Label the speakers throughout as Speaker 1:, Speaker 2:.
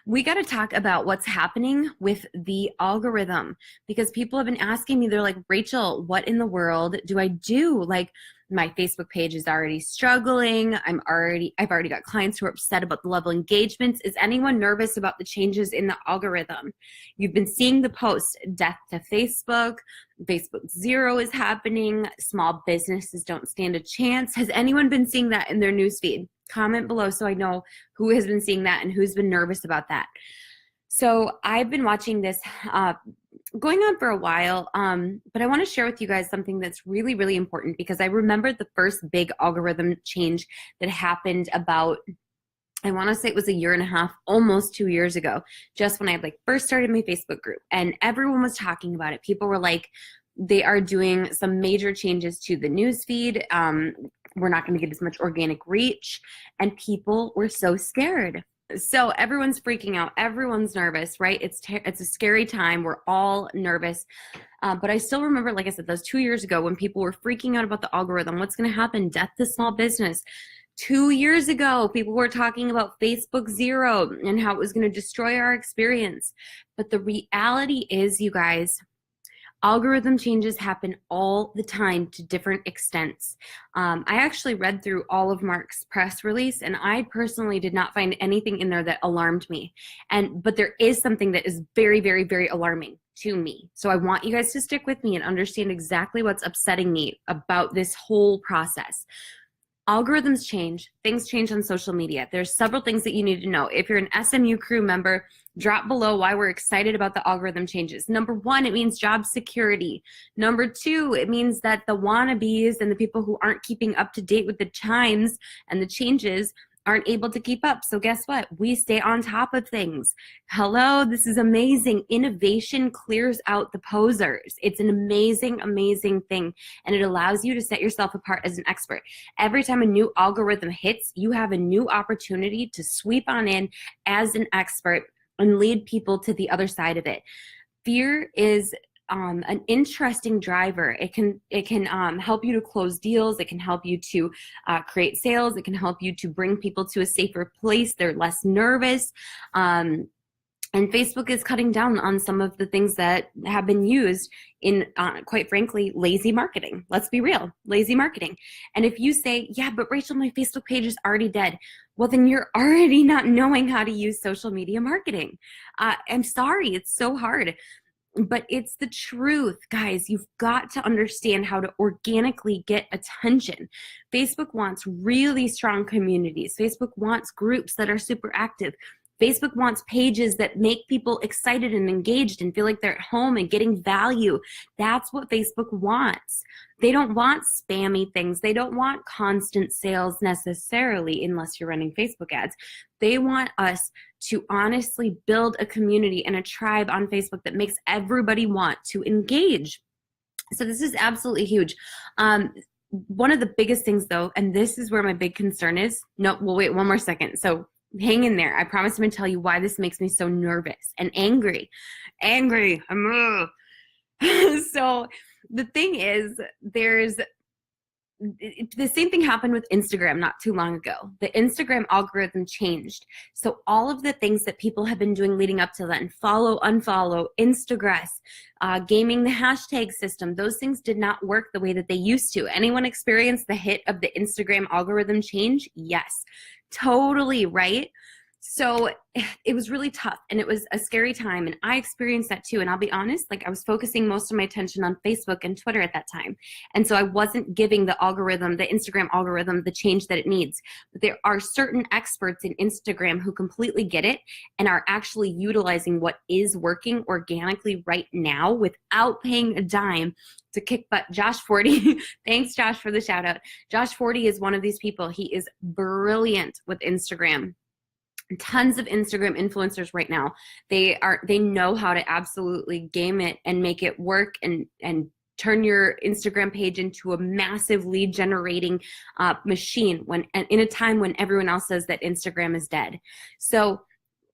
Speaker 1: We got to talk about what's happening with the algorithm because people have been asking me, they're like, Rachel, what in the world do I do? Like, my Facebook page is already struggling. I've already got clients who are upset about the level of engagements. Is anyone nervous about the changes in the algorithm? You've been seeing the post, death to Facebook, Facebook zero is happening, small businesses don't stand a chance. Has anyone been seeing that in their newsfeed? Comment below so I know who has been seeing that and who's been nervous about that. So I've been watching this going on for a while, but I want to share with you guys something that's really, really important because I remember the first big algorithm change that happened about, I want to say it was a year and a half, almost 2 years ago, just when I like first started my Facebook group, and everyone was talking about it. People were like, they are doing some major changes to the news feed. We're not going to get as much organic reach, and people were so scared. So everyone's freaking out. Everyone's nervous, right? It's a scary time. We're all nervous. But I still remember, like I said, those 2 years ago when people were freaking out about the algorithm. What's going to happen? Death to small business. 2 years ago, people were talking about Facebook zero and how it was going to destroy our experience. But the reality is, you guys, algorithm changes happen all the time to different extents. I actually read through all of Mark's press release, and I personally did not find anything in there that alarmed me. But there is something that is very, very, very alarming to me. So I want you guys to stick with me and understand exactly what's upsetting me about this whole process. Algorithms change, things change on social media. There's several things that you need to know. If you're an SMU crew member, drop below why we're excited about the algorithm changes. Number one, it means job security. Number two, it means that the wannabes and the people who aren't keeping up to date with the times and the changes aren't able to keep up. So guess what? We stay on top of things. Hello, this is amazing. Innovation clears out the posers. It's an amazing, amazing thing. And it allows you to set yourself apart as an expert. Every time a new algorithm hits, you have a new opportunity to sweep on in as an expert and lead people to the other side of it. Fear is an interesting driver. It can help you to close deals. It can help you to create sales. It can help you to bring people to a safer place. They're less nervous. And Facebook is cutting down on some of the things that have been used in, quite frankly, lazy marketing. Let's be real, lazy marketing. And if you say, yeah, but Rachel, my Facebook page is already dead, well, then you're already not knowing how to use social media marketing. I'm sorry, it's so hard. But it's the truth, guys. You've got to understand how to organically get attention. Facebook wants really strong communities. Facebook wants groups that are super active. Facebook wants pages that make people excited and engaged and feel like they're at home and getting value. That's what Facebook wants. They don't want spammy things. They don't want constant sales necessarily, unless you're running Facebook ads. They want us to honestly build a community and a tribe on Facebook that makes everybody want to engage. So this is absolutely huge. One of the biggest things though, and this is where my big concern is, no, well, wait one more second. So hang in there. I promise I'm going to tell you why this makes me so nervous and angry. So the thing is, the same thing happened with Instagram not too long ago. The Instagram algorithm changed. So all of the things that people have been doing leading up to then, follow, unfollow, Instagress, gaming the hashtag system, those things did not work the way that they used to. Anyone experience the hit of the Instagram algorithm change? Yes, totally, right? So it was really tough and it was a scary time, and I experienced that too. And I'll be honest, like I was focusing most of my attention on Facebook and Twitter at that time. And so I wasn't giving the algorithm, the Instagram algorithm, the change that it needs. But there are certain experts in Instagram who completely get it and are actually utilizing what is working organically right now without paying a dime to kick butt. Josh 40, thanks Josh for the shout out. Josh 40 is one of these people. He is brilliant with Instagram. Tons of Instagram influencers right now. They know how to absolutely game it and make it work and turn your Instagram page into a massive lead generating machine in a time when everyone else says that Instagram is dead. So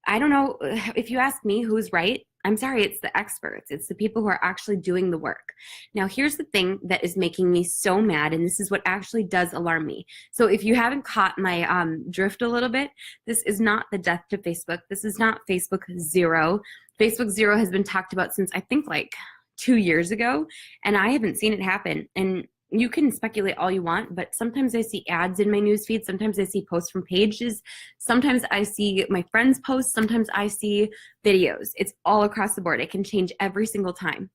Speaker 1: I don't know, if you ask me who's right, I'm sorry, it's the experts. It's the people who are actually doing the work. Now, here's the thing that is making me so mad, and this is what actually does alarm me. So if you haven't caught my drift a little bit, this is not the death to Facebook. This is not Facebook zero. Facebook zero has been talked about since I think like 2 years ago, and I haven't seen it happen. And you can speculate all you want, but sometimes I see ads in my newsfeed. Sometimes I see posts from pages. Sometimes I see my friends' posts. Sometimes I see videos. It's all across the board. It can change every single time.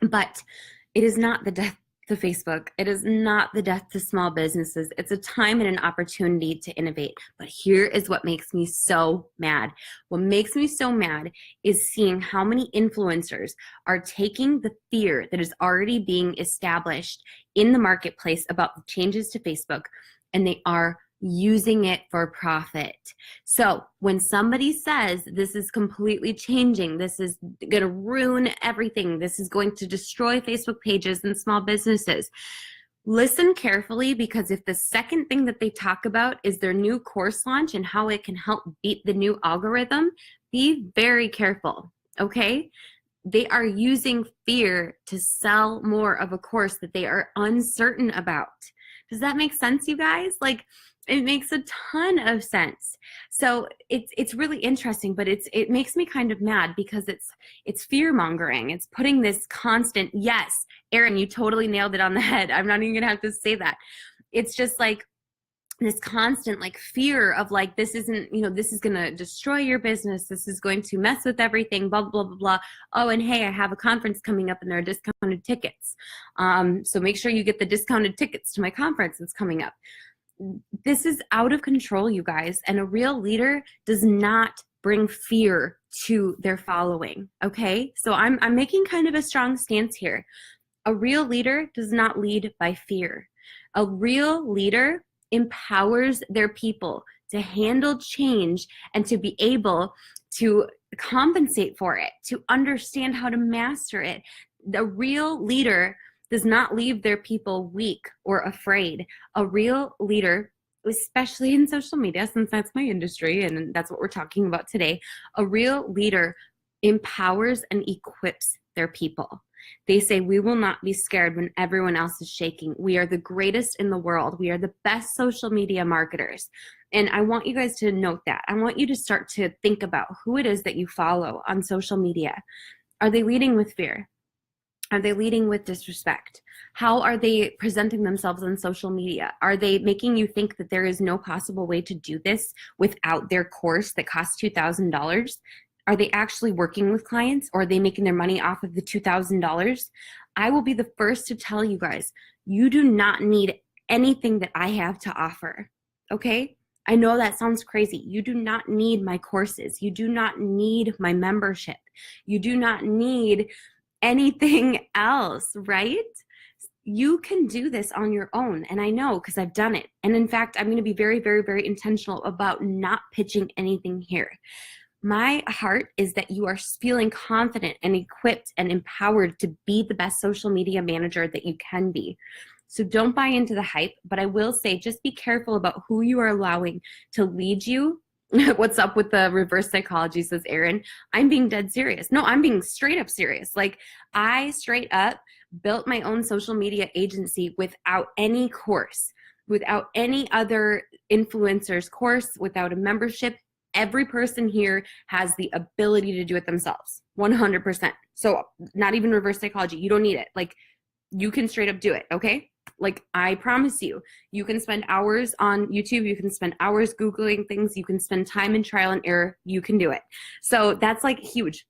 Speaker 1: But it is not the death to Facebook. It is not the death to small businesses. It's a time and an opportunity to innovate. But here is what makes me so mad. What makes me so mad is seeing how many influencers are taking the fear that is already being established in the marketplace about the changes to Facebook, and they are using it for profit. So when somebody says this is completely changing, this is going to ruin everything, this is going to destroy Facebook pages and small businesses, listen carefully, because if the second thing that they talk about is their new course launch and how it can help beat the new algorithm, be very careful, okay? They are using fear to sell more of a course that they are uncertain about. Does that make sense, you guys? Like, it makes a ton of sense. So it's really interesting, but it makes me kind of mad because it's fear mongering. It's putting this constant, yes, Erin, you totally nailed it on the head. I'm not even gonna have to say that. It's just like this constant like fear of like, this isn't, this is gonna destroy your business. This is going to mess with everything, blah, blah, blah, blah. Oh, and hey, I have a conference coming up and there are discounted tickets. So make sure you get the discounted tickets to my conference that's coming up. This is out of control, you guys, and a real leader does not bring fear to their following, okay? So I'm making kind of a strong stance here. A real leader does not lead by fear. A real leader empowers their people to handle change and to be able to compensate for it, to understand how to master it. The real leader does not leave their people weak or afraid. A real leader, especially in social media, since that's my industry and that's what we're talking about today, a real leader empowers and equips their people. They say, we will not be scared when everyone else is shaking. We are the greatest in the world. We are the best social media marketers. And I want you guys to note that. I want you to start to think about who it is that you follow on social media. Are they leading with fear? Are they leading with disrespect? How are they presenting themselves on social media? Are they making you think that there is no possible way to do this without their course that costs $2,000? Are they actually working with clients, or are they making their money off of the $2,000? I will be the first to tell you guys, you do not need anything that I have to offer, okay? I know that sounds crazy. You do not need my courses. You do not need my membership. You do not need anything else, right? You can do this on your own. And I know because I've done it. And in fact, I'm going to be very, very, very intentional about not pitching anything here. My heart is that you are feeling confident and equipped and empowered to be the best social media manager that you can be. So don't buy into the hype, but I will say just be careful about who you are allowing to lead you. What's up with the reverse psychology, says Erin. I'm being dead serious. No, I'm being straight up serious. Like, I straight up built my own social media agency without any course, without any other influencer's course, without a membership. Every person here has the ability to do it themselves, 100%. So not even reverse psychology. You don't need it. Like, you can straight up do it, okay? Like, I promise you, you can spend hours on YouTube, you can spend hours Googling things, you can spend time in trial and error, you can do it. So that's like huge.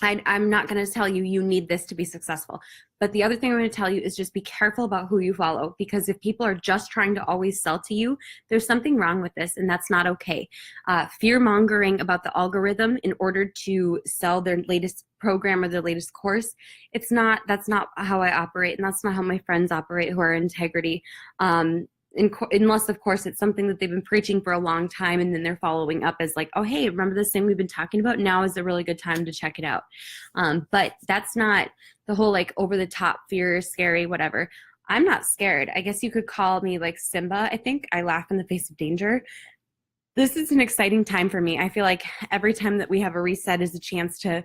Speaker 1: I'm not going to tell you you need this to be successful. But the other thing I'm going to tell you is just be careful about who you follow, because if people are just trying to always sell to you, there's something wrong with this, and that's not okay. Fear mongering about the algorithm in order to sell their latest program or their latest course, that's not how I operate, and that's not how my friends operate who are integrity. Unless, of course, it's something that they've been preaching for a long time, and then they're following up as like, oh, hey, remember this thing we've been talking about? Now is a really good time to check it out. But that's not the whole like over the top fear, scary, whatever. I'm not scared. I guess you could call me like Simba. I think I laugh in the face of danger. This is an exciting time for me. I feel like every time that we have a reset is a chance to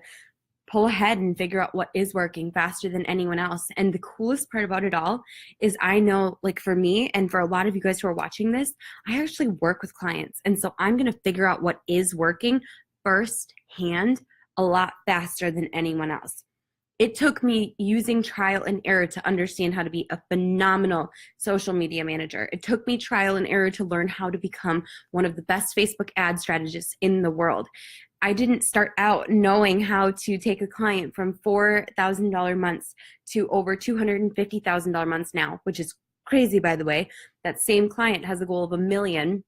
Speaker 1: pull ahead and figure out what is working faster than anyone else. And the coolest part about it all is I know, like for me and for a lot of you guys who are watching this, I actually work with clients. And so I'm going to figure out what is working firsthand a lot faster than anyone else. It took me using trial and error to understand how to be a phenomenal social media manager. It took me trial and error to learn how to become one of the best Facebook ad strategists in the world. I didn't start out knowing how to take a client from $4,000 months to over $250,000 months now, which is crazy, by the way. That same client has a goal of $1 million.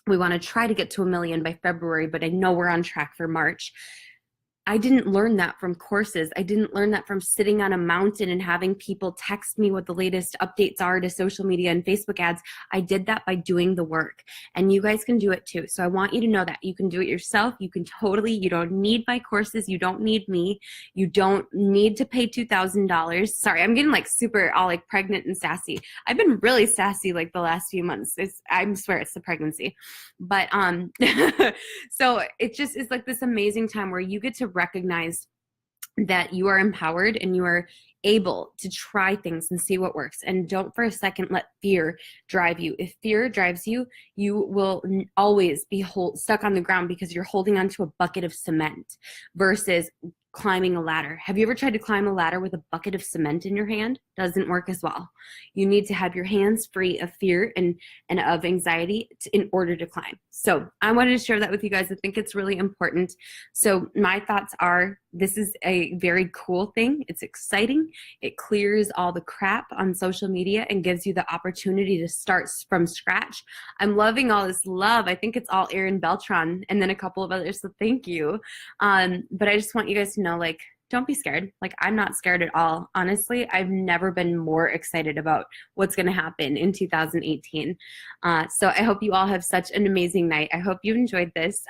Speaker 1: We want to try to get to $1 million by February, but I know we're on track for March. I didn't learn that from courses. I didn't learn that from sitting on a mountain and having people text me what the latest updates are to social media and Facebook ads. I did that by doing the work, and you guys can do it too. So I want you to know that you can do it yourself. You don't need my courses. You don't need me. You don't need to pay $2,000. Sorry, I'm getting like super all like pregnant and sassy. I've been really sassy like the last few months. I swear it's the pregnancy. But so it just is like this amazing time where you get to recognize that you are empowered and you are able to try things and see what works. And don't for a second let fear drive you. If fear drives you, you will always be stuck on the ground because you're holding onto a bucket of cement versus climbing a ladder. Have you ever tried to climb a ladder with a bucket of cement in your hand? Doesn't work as well. You need to have your hands free of fear and of anxiety in order to climb. So I wanted to share that with you guys. I think it's really important. So my thoughts are, this is a very cool thing. It's exciting. It clears all the crap on social media and gives you the opportunity to start from scratch. I'm loving all this love. I think it's all Erin Beltran and then a couple of others. So thank you. But I just want you guys to know, like, don't be scared. Like, I'm not scared at all. Honestly, I've never been more excited about what's going to happen in 2018. So I hope you all have such an amazing night. I hope you enjoyed this.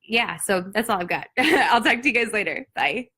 Speaker 1: Yeah. So that's all I've got. I'll talk to you guys later. Bye.